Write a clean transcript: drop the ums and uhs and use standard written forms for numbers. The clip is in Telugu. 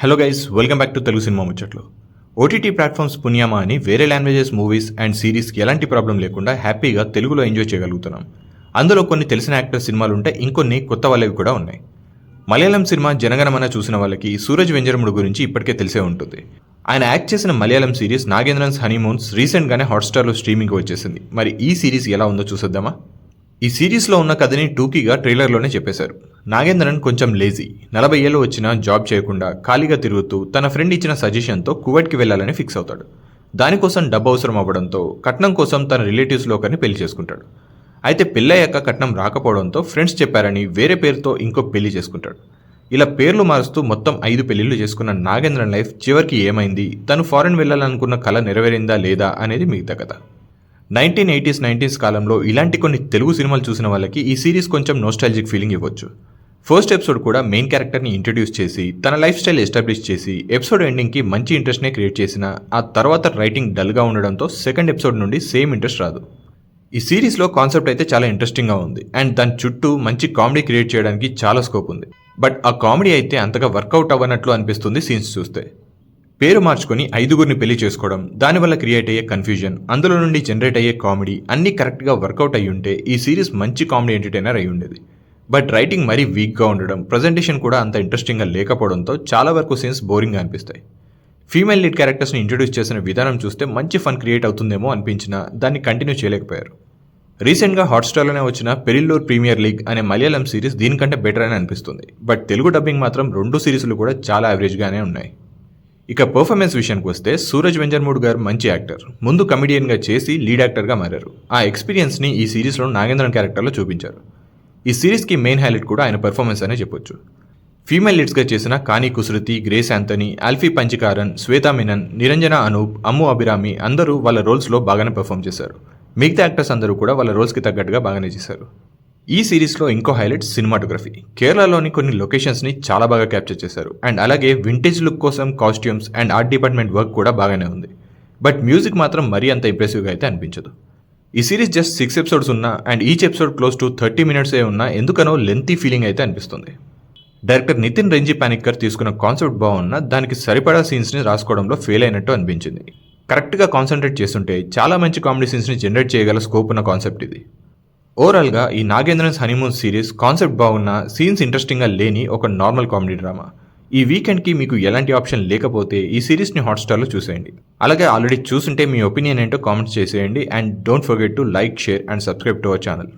Hello guys, welcome back to Telugu cinema ముచ్చట్లు. ఓటీటీ ప్లాట్ఫామ్స్ పుణ్యమా అని వేరే లాంగ్వేజెస్ మూవీస్ అండ్ సిరీస్కి ఎలాంటి ప్రాబ్లం లేకుండా హ్యాపీగా తెలుగులో ఎంజాయ్ చేయగలుగుతున్నాం. అందులో కొన్ని తెలిసిన యాక్టర్ సినిమాలు ఉంటే ఇంకొన్ని కొత్త వాళ్ళవి కూడా ఉన్నాయి. మలయాళం సినిమా జనగణమన చూసిన వాళ్ళకి సూరజ్ వెంజరముడు గురించి ఇప్పటికే తెలిసే ఉంటుంది. ఆయన యాక్ట్ చేసిన మలయాళం సిరీస్ నాగేంద్రన్స్ హనీమూన్స్ రీసెంట్గానే హాట్స్టార్లో స్ట్రీమింగ్కి వచ్చేసింది. మరి ఈ సిరీస్ ఎలా ఉందో చూసేద్దామా? ఈ సిరీస్లో ఉన్న కథని టూకీగా ట్రైలర్లోనే చెప్పేశారు. నాగేంద్రన్ కొంచెం లేజీ, 40 ఏళ్ళు వచ్చినా జాబ్ చేయకుండా ఖాళీగా తిరుగుతూ తన ఫ్రెండ్ ఇచ్చిన సజెషన్తో కువైట్కి వెళ్లాలని ఫిక్స్ అవుతాడు. దానికోసం డబ్బు అవసరం అవ్వడంతో కట్నం కోసం తన రిలేటివ్స్లో ఒకరిని పెళ్లి చేసుకుంటాడు. అయితే పెళ్ళయ్యాక కట్నం రాకపోవడంతో ఫ్రెండ్స్ చెప్పారని వేరే పేరుతో ఇంకో పెళ్లి చేసుకుంటాడు. ఇలా పేర్లు మారుస్తూ మొత్తం 5 పెళ్లిళ్లు చేసుకున్న నాగేంద్రన్ లైఫ్ చివరికి ఏమైంది, తను ఫారెన్ వెళ్లాలనుకున్న కళ నెరవేరిందా లేదా అనేది మిగతా కథ. 1980s, 90s కాలంలో ఇలాంటి కొన్ని తెలుగు సినిమాలు చూసిన వాళ్ళకి ఈ సిరీస్ కొంచెం నోస్టాలజిక్ ఫీలింగ్ ఇవ్వచ్చు. ఫస్ట్ ఎపిసోడ్ కూడా మెయిన్ క్యారెక్టర్ని ఇంట్రడ్యూస్ చేసి తన లైఫ్ స్టైల్ ఎస్టాబ్లిష్ చేసి ఎపిసోడ్ ఎండింగ్కి మంచి ఇంట్రెస్ట్నే క్రియేట్ చేసిన ఆ తర్వాత రైటింగ్ డల్గా ఉండడంతో సెకండ్ ఎపిసోడ్ నుండి సేమ్ ఇంట్రెస్ట్ రాదు. ఈ సిరీస్లో కాన్సెప్ట్ అయితే చాలా ఇంట్రెస్టింగ్గా ఉంది అండ్ దాని చుట్టూ మంచి కామెడీ క్రియేట్ చేయడానికి చాలా స్కోప్ ఉంది. బట్ ఆ కామెడీ అయితే అంతగా వర్కౌట్ అవ్వనట్లు అనిపిస్తుంది సీన్స్ చూస్తే. పేరు మార్చుకొని 5గురిని పెళ్లి చేసుకోవడం, దానివల్ల క్రియేట్ అయ్యే కన్ఫ్యూజన్, అందులో నుండి జనరేట్ అయ్యే కామెడీ అన్నీ కరెక్ట్గా వర్కౌట్ అయ్యి ఉంటే ఈ సిరీస్ మంచి కామెడీ ఎంటర్టైనర్ అయి ఉండేది. బట్ రైటింగ్ మరీ వీక్గా ఉండడం, ప్రజెంటేషన్ కూడా అంత ఇంట్రెస్టింగ్గా లేకపోవడంతో చాలా వరకు సీన్స్ బోరింగ్గా అనిపిస్తాయి. ఫీమేల్ లీడ్ క్యారెక్టర్స్ని ఇంట్రడ్యూస్ చేసిన విధానం చూస్తే మంచి ఫన్ క్రియేట్ అవుతుందేమో అనిపించినా దాన్ని కంటిన్యూ చేయలేకపోయారు. రీసెంట్గా హాట్స్టార్లోనే వచ్చిన పెరిల్లూర్ ప్రీమియర్ లీగ్ అనే మలయాళం సిరీస్ దీనికంటే బెటర్ అని అనిపిస్తుంది. బట్ తెలుగు డబ్బింగ్ మాత్రం 2 సిరీస్లు కూడా చాలా యావరేజ్గానే ఉన్నాయి. ఇక పర్ఫార్మెన్స్ విషయానికి వస్తే సూరజ్ వెంజరముడు గారు మంచి యాక్టర్. ముందు కమెడియన్గా చేసి లీడ్ యాక్టర్గా మారారు. ఆ ఎక్స్పీరియన్స్ని ఈ సిరీస్లో నాగేంద్రన్ క్యారెక్టర్లో చూపించారు. ఈ సిరీస్కి మెయిన్ హైలైట్ కూడా ఆయన పర్ఫార్మెన్స్ అనే చెప్పొచ్చు. ఫీమేల్ లీడ్స్గా చేసిన Kani Kusruti, Grace Antony, Alphy Panjikaran, Shweta Menon, Niranjana Anoop, Ammu Abhirami అందరూ వాళ్ళ రోల్స్లో బాగానే పర్ఫామ్ చేశారు. మిగతా యాక్టర్స్ అందరూ కూడా వాళ్ళ రోల్స్కి తగ్గట్టుగా బాగానే చేశారు. ఈ సిరీస్లో ఇంకో హైలైట్ సినిమాటోగ్రఫీ. కేరళలోని కొన్ని లొకేషన్స్ని చాలా బాగా క్యాప్చర్ చేశారు అండ్ అలాగే వింటేజ్ లుక్ కోసం costumes and art department work కూడా బాగానే ఉంది. బట్ మ్యూజిక్ మాత్రం మరీ అంత ఇంప్రెసివ్గా అయితే అనిపించదు. ఈ సిరీస్ జస్ట్ 6 ఎపిసోడ్స్ ఉన్నా and each episode close to 30 మినిట్సే ఉన్నా ఎందుకనో లెంతీ ఫీలింగ్ అయితే అనిపిస్తుంది. డైరెక్టర్ నితిన్ రెంజీ పానిక్కర్ తీసుకున్న కాన్సెప్ట్ బాగున్నా దానికి సరిపడా సీన్స్ని రాసుకోవడంలో ఫెయిల్ అయినట్టు అనిపించింది. కరెక్ట్గా కాన్సన్ట్రేట్ చేస్తుంటే చాలా మంచి కామెడీ సీన్స్ని జనరేట్ చేయగల స్కోప్ ఉన్న కాన్సెప్ట్ ఇది. ఓవరాల్గా ఈ నాగేంద్రన్స్ హనీమూన్ సిరీస్ కాన్సెప్ట్ బాగున్న, సీన్స్ ఇంట్రెస్టింగ్గా లేని ఒక నార్మల్ కామెడీ డ్రామా. ఈ వీకెండ్కి మీకు ఎలాంటి ఆప్షన్ లేకపోతే ఈ సిరీస్ని హాట్స్టార్లో చూసేయండి. అలాగే ఆల్రెడీ చూసుంటే మీ ఒపీనియన్ ఏంటో కామెంట్స్ చేసేయండి and don't forget to like, share and subscribe to our channel.